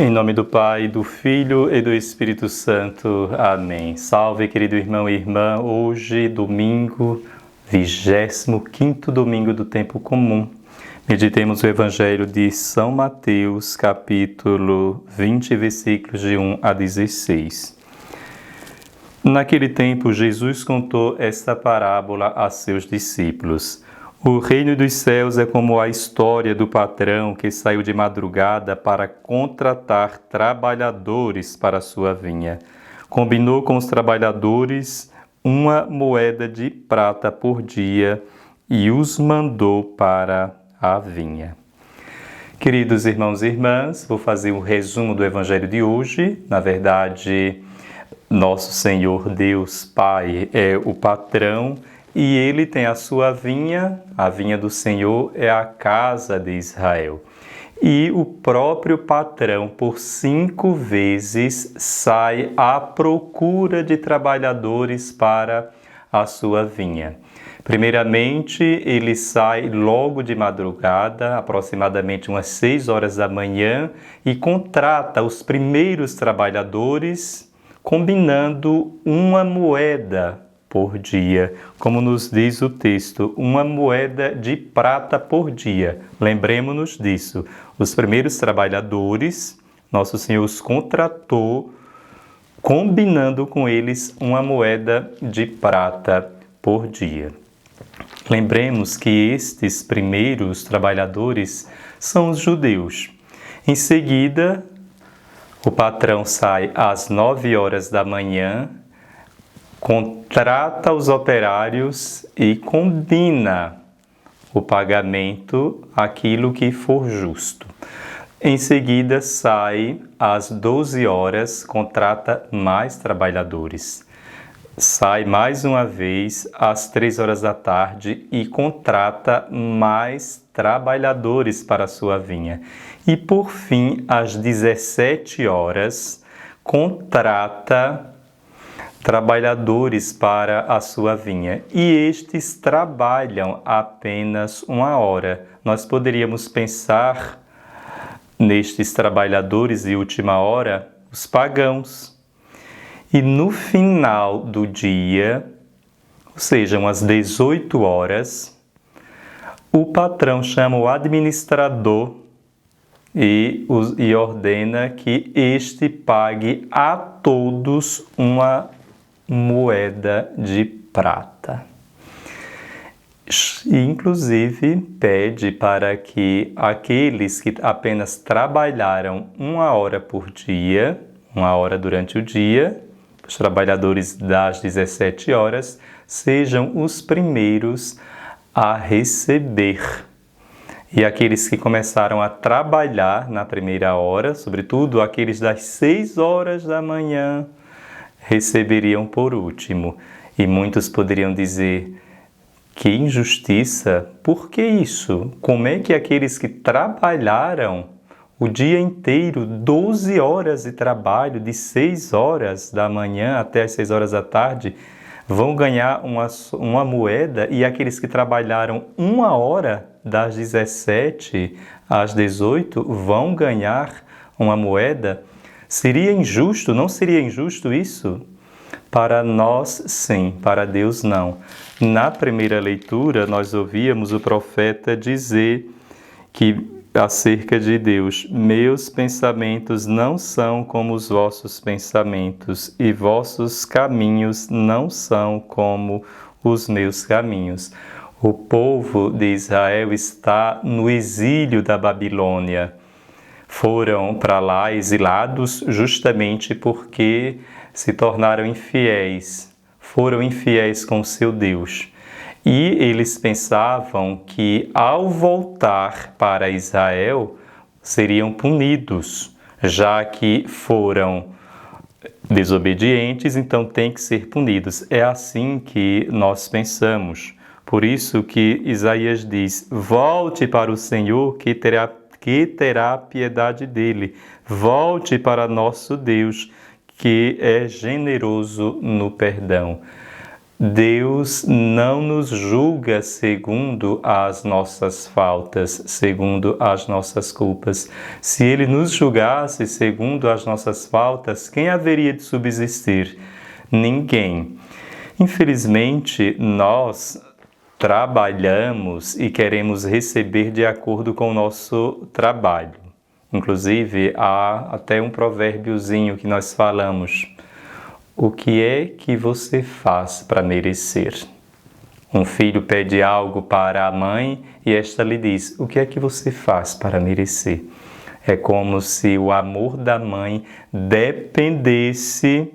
Em nome do Pai, do Filho e do Espírito Santo. Amém. Salve, querido irmão e irmã. Hoje, domingo, 25º domingo do tempo comum. Meditemos o Evangelho de São Mateus, capítulo 20, versículos de 1 a 16. Naquele tempo, Jesus contou esta parábola a seus discípulos. O reino dos céus é como a história do patrão que saiu de madrugada para contratar trabalhadores para a sua vinha. Combinou com os trabalhadores uma moeda de prata por dia e os mandou para a vinha. Queridos irmãos e irmãs, vou fazer um resumo do Evangelho de hoje. Na verdade, nosso Senhor Deus Pai é o patrão e Ele tem a sua vinha. A vinha do Senhor é a casa de Israel. E o próprio patrão, por 5 vezes, sai à procura de trabalhadores para a sua vinha. Primeiramente, ele sai logo de madrugada, aproximadamente umas 6 horas da manhã, e contrata os primeiros trabalhadores, combinando uma moeda por dia, como nos diz o texto, uma moeda de prata por dia. Lembremos-nos disso. Os primeiros trabalhadores, Nosso Senhor os contratou, combinando com eles uma moeda de prata por dia. Lembremos que estes primeiros trabalhadores são os judeus. Em seguida, o patrão sai às 9 horas da manhã, contrata os operários e combina o pagamento, aquilo que for justo. Em seguida, sai às 12 horas, contrata mais trabalhadores. Sai mais uma vez às 3 horas da tarde e contrata mais trabalhadores para a sua vinha. E por fim, às 17 horas, contrata trabalhadores para a sua vinha. E estes trabalham apenas 1 hora. Nós poderíamos pensar nestes trabalhadores de última hora, os pagãos. E no final do dia, ou seja, umas 18 horas, o patrão chama o administrador e ordena que este pague a todos uma moeda de prata. E, inclusive, pede para que aqueles que apenas trabalharam 1 hora por dia, 1 hora durante o dia, os trabalhadores das 17 horas, sejam os primeiros a receber. E aqueles que começaram a trabalhar na primeira hora, sobretudo aqueles das 6 horas da manhã, receberiam por último. E muitos poderiam dizer: que injustiça! Por que isso? Como é que aqueles que trabalharam o dia inteiro, 12 horas de trabalho, de 6 horas da manhã até as 6 horas da tarde, vão ganhar uma moeda, e aqueles que trabalharam 1 hora, das 17 às 18, vão ganhar uma moeda? Seria injusto? Não seria injusto isso? Para nós, sim. Para Deus, não. Na primeira leitura, nós ouvíamos o profeta dizer que acerca de Deus: meus pensamentos não são como os vossos pensamentos, e vossos caminhos não são como os meus caminhos. O povo de Israel está no exílio da Babilônia. Foram para lá exilados justamente porque se tornaram infiéis, foram infiéis com o seu Deus. E eles pensavam que, ao voltar para Israel, seriam punidos, já que foram desobedientes, então têm que ser punidos. É assim que nós pensamos. Por isso que Isaías diz: volte para o Senhor, que terá piedade dele. Volte para nosso Deus, que é generoso no perdão. Deus não nos julga segundo as nossas faltas, segundo as nossas culpas. Se Ele nos julgasse segundo as nossas faltas, quem haveria de subsistir? Ninguém. Infelizmente, nós trabalhamos e queremos receber de acordo com o nosso trabalho. Inclusive, há até um provérbiozinho que nós falamos. O que é que você faz para merecer? Um filho pede algo para a mãe e esta lhe diz: o que é que você faz para merecer? É como se o amor da mãe dependesse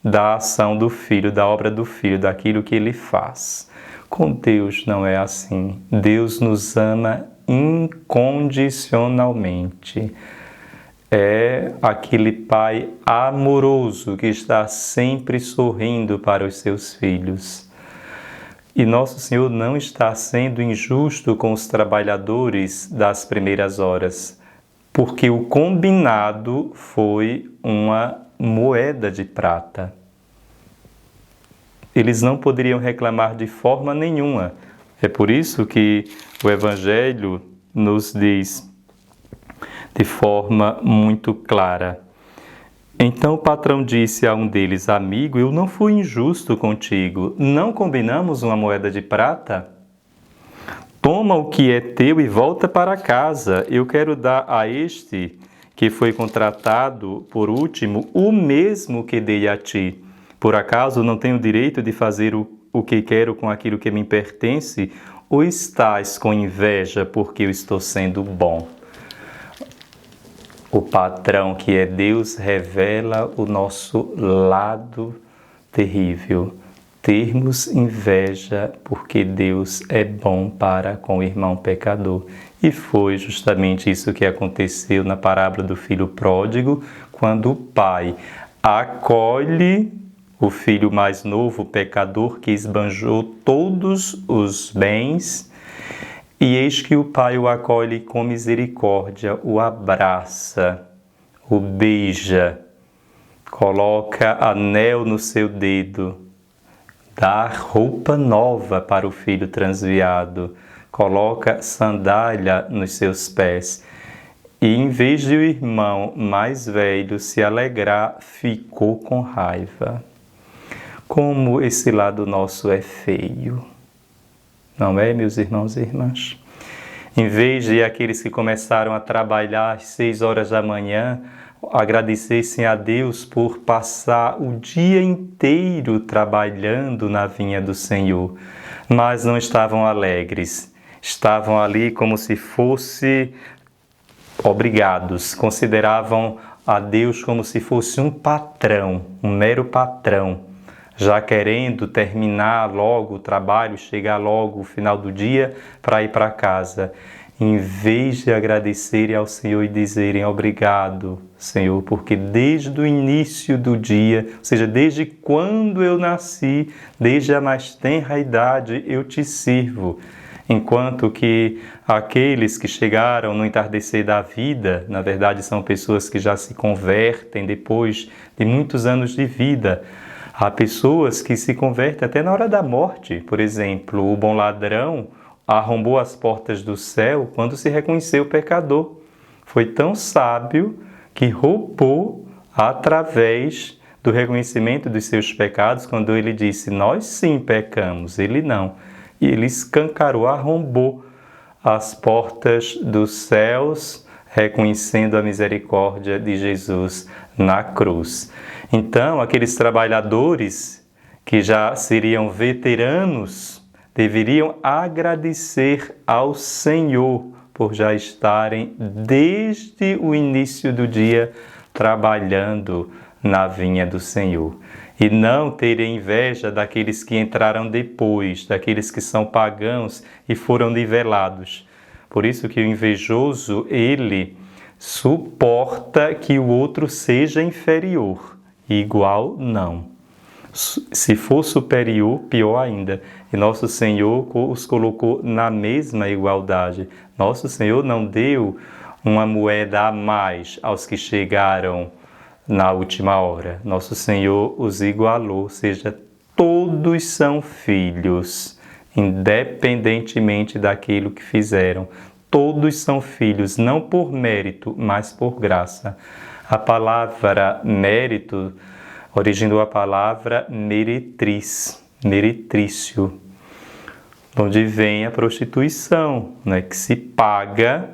da ação do filho, da obra do filho, daquilo que ele faz. Com Deus não é assim. Deus nos ama incondicionalmente. É aquele pai amoroso que está sempre sorrindo para os seus filhos. E nosso Senhor não está sendo injusto com os trabalhadores das primeiras horas, porque o combinado foi uma moeda de prata. Eles não poderiam reclamar de forma nenhuma. É por isso que o Evangelho nos diz de forma muito clara. Então o patrão disse a um deles: amigo, eu não fui injusto contigo. Não combinamos uma moeda de prata? Toma o que é teu e volta para casa. Eu quero dar a este que foi contratado por último o mesmo que dei a ti. Por acaso não tenho direito de fazer o que quero com aquilo que me pertence? Ou estás com inveja porque eu estou sendo bom? O patrão, que é Deus, revela o nosso lado terrível. Termos inveja porque Deus é bom para com o irmão pecador. E foi justamente isso que aconteceu na parábola do filho pródigo, quando o pai acolhe o filho mais novo, o pecador, que esbanjou todos os bens. E eis que o pai o acolhe com misericórdia, o abraça, o beija, coloca anel no seu dedo, dá roupa nova para o filho transviado, coloca sandália nos seus pés. E em vez de o irmão mais velho se alegrar, ficou com raiva. Como esse lado nosso é feio. Não é, meus irmãos e irmãs? Em vez de aqueles que começaram a trabalhar às 6 horas da manhã, agradecessem a Deus por passar o dia inteiro trabalhando na vinha do Senhor, mas não estavam alegres. Estavam ali como se fossem obrigados, consideravam a Deus como se fosse um patrão, um mero patrão, já querendo terminar logo o trabalho, chegar logo o final do dia para ir para casa, em vez de agradecerem ao Senhor e dizerem: obrigado, Senhor, porque desde o início do dia, ou seja, desde quando eu nasci, desde a mais tenra idade, eu te sirvo. Enquanto que aqueles que chegaram no entardecer da vida, na verdade são pessoas que já se convertem depois de muitos anos de vida. Há pessoas que se convertem até na hora da morte. Por exemplo, o bom ladrão arrombou as portas do céu quando se reconheceu pecador. Foi tão sábio que roubou através do reconhecimento dos seus pecados, quando ele disse: nós sim pecamos, ele não. E ele escancarou, arrombou as portas dos céus, reconhecendo a misericórdia de Jesus na cruz. Então, aqueles trabalhadores que já seriam veteranos deveriam agradecer ao Senhor por já estarem desde o início do dia trabalhando na vinha do Senhor. E não terem inveja daqueles que entraram depois, daqueles que são pagãos e foram nivelados. Por isso que o invejoso, ele suporta que o outro seja inferior. Igual, não. Se for superior, pior ainda. E nosso Senhor os colocou na mesma igualdade. Nosso Senhor não deu uma moeda a mais aos que chegaram na última hora. Nosso Senhor os igualou, ou seja, todos são filhos, independentemente daquilo que fizeram. Todos são filhos, não por mérito, mas por graça. A palavra mérito originou a palavra meretriz, meretrício, onde vem a prostituição, né, que se paga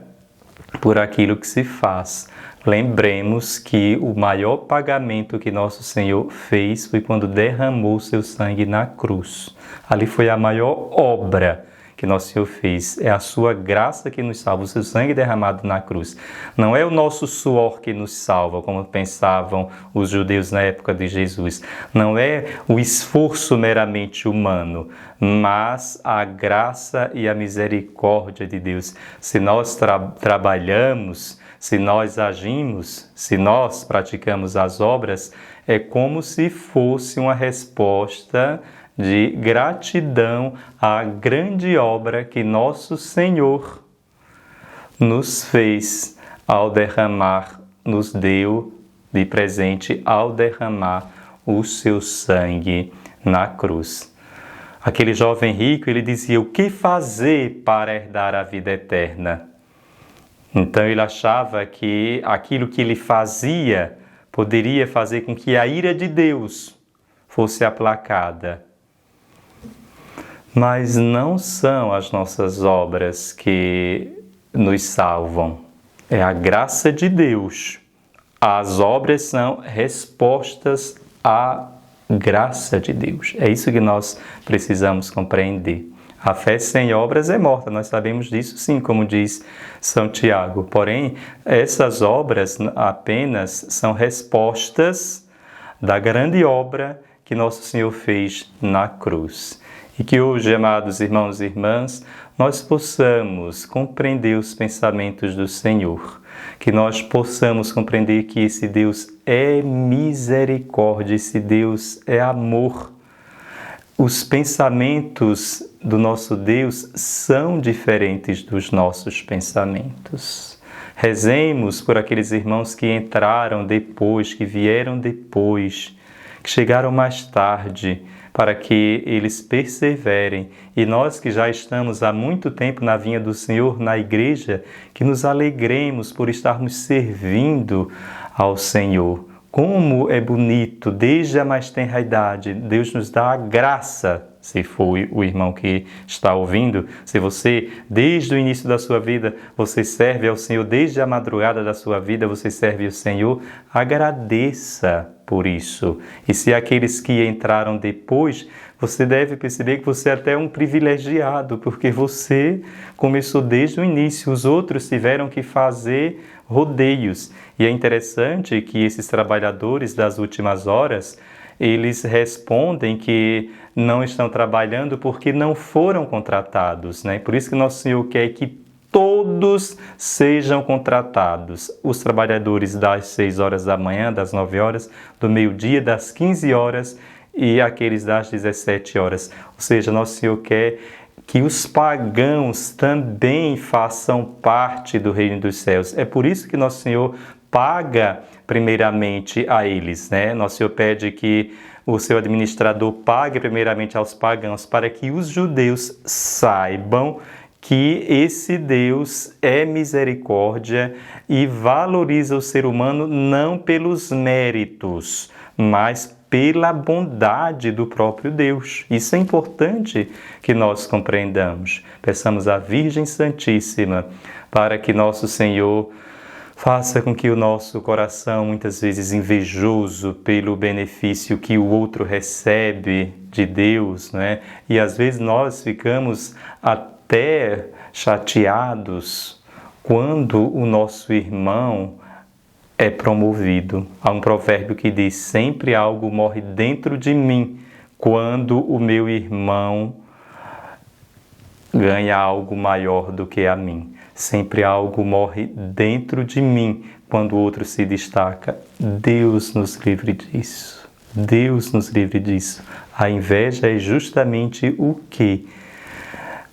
por aquilo que se faz. Lembremos que o maior pagamento que nosso Senhor fez foi quando derramou seu sangue na cruz. Ali foi a maior obra que nosso Senhor fez. É a sua graça que nos salva, o seu sangue derramado na cruz. Não é o nosso suor que nos salva, como pensavam os judeus na época de Jesus. Não é o esforço meramente humano, mas a graça e a misericórdia de Deus. Se nós trabalhamos, se nós agimos, se nós praticamos as obras, é como se fosse uma resposta de gratidão à grande obra que nosso Senhor nos fez ao derramar, nos deu de presente ao derramar o seu sangue na cruz. Aquele jovem rico, ele dizia: o que fazer para herdar a vida eterna? Então ele achava que aquilo que ele fazia poderia fazer com que a ira de Deus fosse aplacada. Mas não são as nossas obras que nos salvam. É a graça de Deus. As obras são respostas à graça de Deus. É isso que nós precisamos compreender. A fé sem obras é morta, nós sabemos disso sim, como diz São Tiago. Porém, essas obras apenas são respostas da grande obra que nosso Senhor fez na cruz. E que hoje, amados irmãos e irmãs, nós possamos compreender os pensamentos do Senhor, que nós possamos compreender que esse Deus é misericórdia, esse Deus é amor. Os pensamentos do nosso Deus são diferentes dos nossos pensamentos. Rezemos por aqueles irmãos que entraram depois, que vieram depois, que chegaram mais tarde, para que eles perseverem. E nós que já estamos há muito tempo na vinha do Senhor, na igreja, que nos alegremos por estarmos servindo ao Senhor. Como é bonito, desde a mais tenra idade, Deus nos dá a graça, se for o irmão que está ouvindo, se você, desde o início da sua vida, você serve ao Senhor, desde a madrugada da sua vida, você serve ao Senhor, agradeça por isso. E se aqueles que entraram depois, você deve perceber que você é até um privilegiado, porque você começou desde o início, os outros tiveram que fazer rodeios. E é interessante que esses trabalhadores das últimas horas, eles respondem que não estão trabalhando porque não foram contratados, né? Por isso que Nosso Senhor quer que todos sejam contratados. Os trabalhadores das 6 horas da manhã, das 9 horas, do meio-dia, das 15 horas e aqueles das 17 horas. Ou seja, Nosso Senhor quer que os pagãos também façam parte do reino dos céus. É por isso que Nosso Senhor paga primeiramente a eles, né? Nosso Senhor pede que o seu administrador pague primeiramente aos pagãos, para que os judeus saibam que esse Deus é misericórdia e valoriza o ser humano não pelos méritos, mas pela bondade do próprio Deus. Isso é importante que nós compreendamos. Peçamos à Virgem Santíssima para que nosso Senhor faça com que o nosso coração, muitas vezes invejoso pelo benefício que o outro recebe de Deus, né? E às vezes nós ficamos até chateados quando o nosso irmão é promovido. Há um provérbio que diz: sempre algo morre dentro de mim quando o meu irmão ganha algo maior do que a mim. Sempre algo morre dentro de mim quando o outro se destaca. Deus nos livre disso. Deus nos livre disso. A inveja é justamente o quê?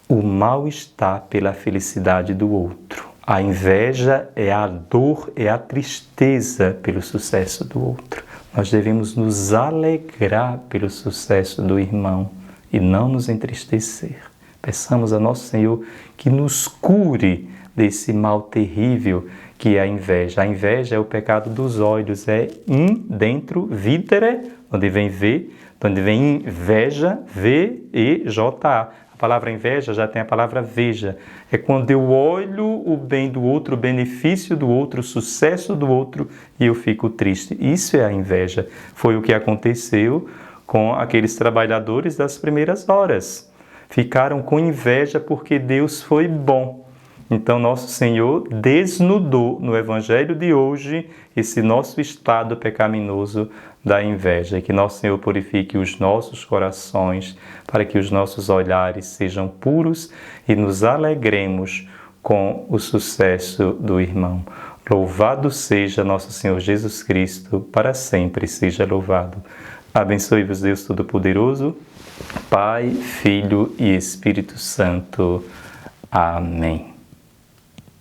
O mal-estar pela felicidade do outro. A inveja é a dor, é a tristeza pelo sucesso do outro. Nós devemos nos alegrar pelo sucesso do irmão e não nos entristecer. Peçamos a nosso Senhor que nos cure desse mal terrível que é a inveja. A inveja é o pecado dos olhos, é in dentro, videre, onde vem ver, onde vem inveja, V-E-J-A. A palavra inveja já tem a palavra veja. É quando eu olho o bem do outro, o benefício do outro, o sucesso do outro e eu fico triste. Isso é a inveja. Foi o que aconteceu com aqueles trabalhadores das primeiras horas. Ficaram com inveja porque Deus foi bom. Então, nosso Senhor desnudou no Evangelho de hoje esse nosso estado pecaminoso da inveja. E que nosso Senhor purifique os nossos corações para que os nossos olhares sejam puros e nos alegremos com o sucesso do irmão. Louvado seja nosso Senhor Jesus Cristo, para sempre seja louvado. Abençoe-vos Deus Todo-Poderoso, Pai, Filho e Espírito Santo. Amém.